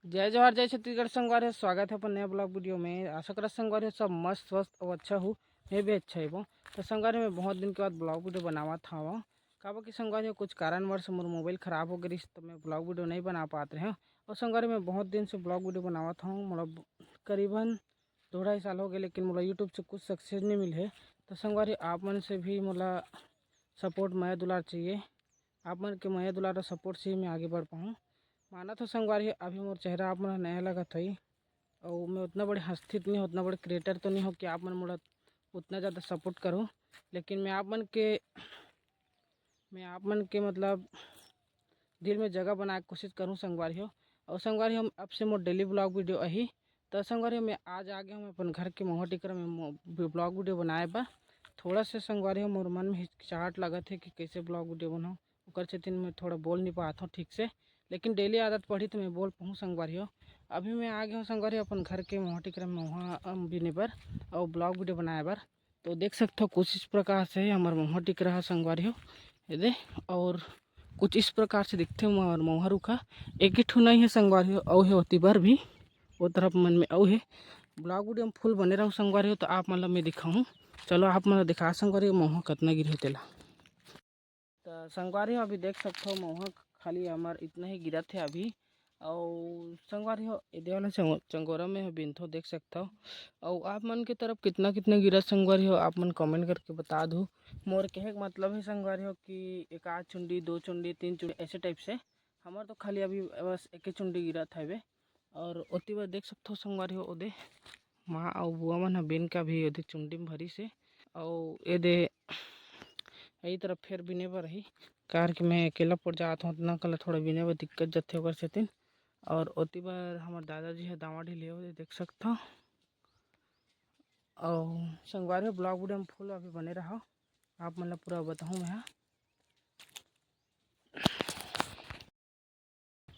जय जवाहर जय छत्तीसगढ़ संगवारी, स्वागत है अपन नया ब्लॉग वीडियो में। आशा करा संगवारी सब मस्त स्वस्थ और अच्छा हूँ। मैं भी अच्छा ही तो संगवारी में बहुत दिन के बाद ब्लॉग वीडियो बनावा था वहाँ काबा कि संगवारी कुछ कारणवश मोर मोबाइल ख़राब हो गई तो मैं ब्लॉग वीडियो नहीं बना पाते हैं। और संगवारी में बहुत दिन से ब्लॉग वीडियो बनावा था मतलब करीबन 2-2.5 साल हो गए, लेकिन मोला यूट्यूब से कुछ सक्सेस नहीं मिले है। तो संगवारी आप मन से भी मोला सपोर्ट माया दुलार चाहिए। आप मन के माया दुलार सपोर्ट से ही मैं आगे बढ़ पाऊँ। माना तो संगवारी अभी मोर चेहरा आप मन नया लगा था और मैं उतना बड़े हस्ती तो नहीं, उतना बड़े क्रिएटर तो नहीं हो कि आप मन मोला उतना ज़्यादा सपोर्ट करूं। लेकिन मैं आप मन के मतलब दिल में जगह बनाए कोशिश करूं संगवारी हो। और संगवारी हम अब से मोर डेली ब्लॉग वीडियो अही। तो संगवारी मैं आज आ गया हूँ अपन घर के महुआ टिकरा में ब्लॉग वीडियो बनाए बा। थोड़ा से संगवारी हो मोर मन में हिचकिचाहट लगा थे कि कैसे ब्लॉग वीडियो बनाऊँ। ओकर चेतिन मैं थोड़ा बोल नहीं पाता हूँ ठीक से, लेकिन डेली आदत पड़ी तो मैं बोल पाऊँ संगवारी हो। अभी मैं आ गया हूँ संगवारी अपन घर के महुआ टिकरा में वहाँ बिने पर और ब्लॉग वीडियो बनाए बर। तो देख सकते हो कुछ इस प्रकार से हमारे महुआ टिकरा है संगवारी हो ये दे। और कुछ इस प्रकार से दिखते हमारे महुआ रुखा एक ही ठू नहीं है संगवारी हो। औ है होती बार भी वो तरफ मन में औ है। ब्लॉग वीडियो में फुल बने रहूँ संगवारी हो तो आप मतलब मैं दिखाऊँ। चलो आप मतलब दिखा संगवारी हो महुआ कितना गिर तेला। तो संगवारी हो अभी देख सकते हो महुआ खाली हमार इतना ही गिरा थे अभी। और संगवारी हो ये वाला चंगोरा में बिनथो देख सकता हो। और आप मन के तरफ कितना कितना गिरा संगवारी हो आप मन कमेंट करके बता दो। मोर कहे का मतलब है संगवारी हो कि एक आध चुंडी, दो चुंडी, तीन चुंडी ऐसे टाइप से। हमार तो खाली अभी बस एक ही चुंडी गिरा था वे। और ओती बार देख सकते हो संगवारी हो ओदे माँ और बुआ मन बिन का भी ओदे चुंडी में भरी से। और ये दे यही तरफ फिर बिने पर रही कार कि मैं अकेला पड़ जाता हूँ इतना कल थोड़ा बिने पर दिक्कत जाते होकर सेतिन। और ओती बार हमारे दादाजी है दामाडी ले देख सकता। और संगवारी ब्लॉग वीडियो में फुल अभी बने रहा आप मतलब पूरा बताऊँ मैं।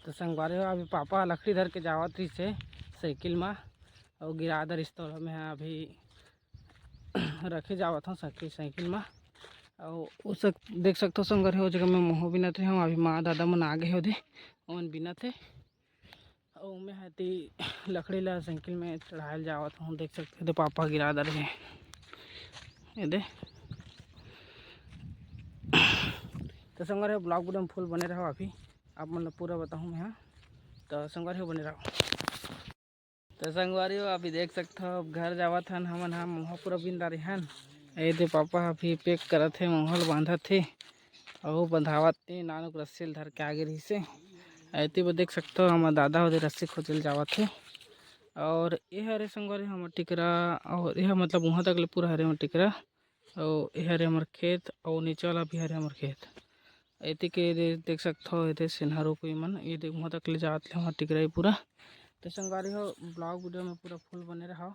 तो संगवारी अभी पापा लकड़ी धर के जावत रही से साइकिल में और गिरा दर स्टोर में अभी रखे जावत हूँ साइकिल में। और उस देख सकते हो संगवारी हो जगह में मोह बिना थे हम अभी माँ दादा मन आ गए होते ओन बिना थे। और मैं हती लकड़ी ला साइकिल में चढ़ाए जावत हूँ देख सकते हो पापा गिरा दर है ये दे। तो संगवारी ब्लॉग वीडियो में फुल बने रहो अभी आप मतलब पूरा बताऊँ मैं। तो संगवारी बने रहो। तो संगवारी अभी देख सकते हो घर जावत हन हमन हम वहाँ पूरा बिंदारी हन। ये दे पापा अभी पैक करत है मोहल बांधत थे और बंधावत थे नानुक रस्सी धर के आगे रही से। ऐती वो देख सकते हो हमारे दादा उधर रस्सी खोजल जावत थे। और ये हरे संगवारी हमार टिकरा और यह मतलब वहाँ तक ले पूरा हरे हमार टिकरा। और ये हरे हमार खेत और नीचे वाला भी हरे हमार खेत। ऐति के देख सकते हो ये सिन्हारो कोई मन ये देख वहाँ तक ले जात ले हमार टिकरा पूरा। तो संगवारी हो ब्लॉग वीडियो में पूरा फुल बने रहा।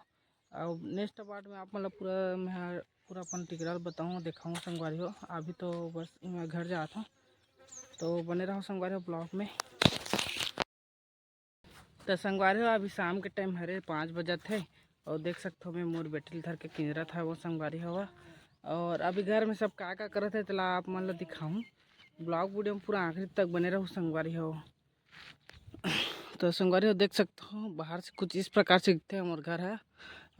और नेक्स्ट पार्ट में आप मतलब पूरा मैं पूरा अपन टिकरा बताऊँ दिखाऊँ संगवारी हो। अभी तो बस मैं घर जाता हूँ तो बने रहो संगवारी हो ब्लॉग में। तो संगवारी हो अभी शाम के टाइम हरे 5 बजे थे और देख सकते हो मैं मोर बैटरी धर के किंजरा था वो संगवारी हवा। और अभी घर में सब का करते चला आप मन ला दिखाऊँ ब्लॉग वीडियो में पूरा आखिरी तक बने रहो संगवारी हो। तो संगवारी हो देख सकते हो बाहर से कुछ इस प्रकार से दिखते हैं हमारे घर है।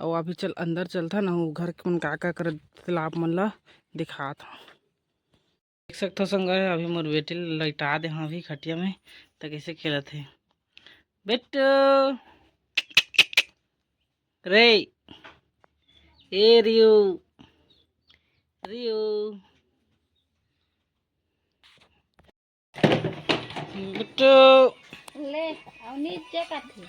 और अभी चल अंदर चलता ना वो घर के मन का कर आप मन ला दिखा था। देख सकते हो संगवारी अभी मोर बेटी लैटा दे हाँ अभी खटिया में तो कैसे खेला थे बेटो रे ए रियो रियो बेटो ले नीचे का थे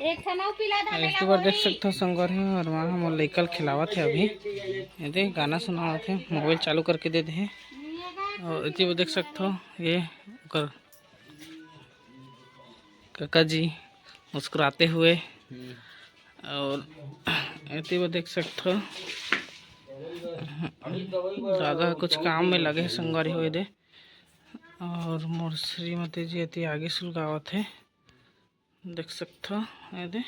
एक सनाउ पिला दा इस बार देख सकते हो संगवारी हो और वहाँ हम लइकल खिलावत है अभी ये दे गाना सुनावत है मोबाइल चालू करके दे दे। और इसी वो देख सकते हो ये कर काका जी मुस्कुराते हुए। और इसी वो देख सकते हो दादा कुछ काम में लगे संगवारी हो दे। और मोर श्रीमती जी अति आगे सुलगावत है देख सकते हो ये दे।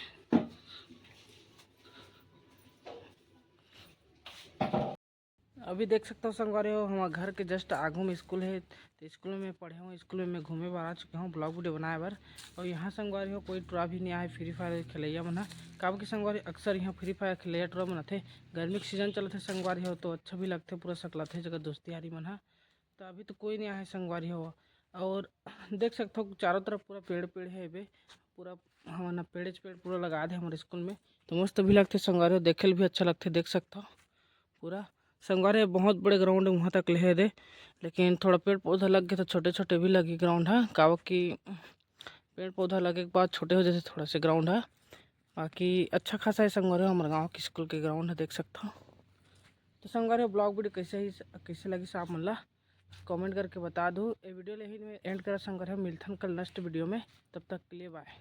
अभी देख सकते हो संगवारी हो हमारे घर के जस्ट आगू में स्कूल है, तो स्कूल में पढ़े हूँ, स्कूल में मैं घूमे बार आ चुका हूँ ब्लॉग वीडियो बनाए बार। और यहाँ संगवारी हो कोई टूरा भी नहीं आए फ्री फायर खेलैया मन काब की संगवारी अक्सर यहाँ फ्री फायर खेलैया टूरा मन थे। गर्मी के सीजन चलते संगवारी हो तो अच्छा भी लगते पूरा सकला थे जगह दोस्ती यारी मन। तो अभी तो कोई नहीं आए संगवारी हो। और देख सकते हो चारों तरफ पूरा पेड़ पेड़ है बे, पूरा हमारा पेड़ पूरा लगा दे हमारे स्कूल में, तो मस्त भी लगते संगवारी हो, देखे भी अच्छा लगते देख सकते हो। पूरा संगवारी बहुत बड़े ग्राउंड है वहाँ तक ले दे, लेकिन थोड़ा पेड़ पौधा लग गए तो छोटे छोटे भी लगे ग्राउंड है काव की पेड़ पौधा लगे के बाद छोटे हो जाते थोड़ा से ग्राउंड है। बाकी अच्छा खासा है संगवारी हो, हमारे गाँव की स्कूल के ग्राउंड है देख सकते हो। तो संगवारी हो ब्लॉग वीडियो कैसे लगी साहब मन ला कमेंट करके बता दो। ये वीडियो ले ही मैं एंड करा संगवारी हो, मिलथन कल नेक्स्ट वीडियो में, तब तक के लिए बाय।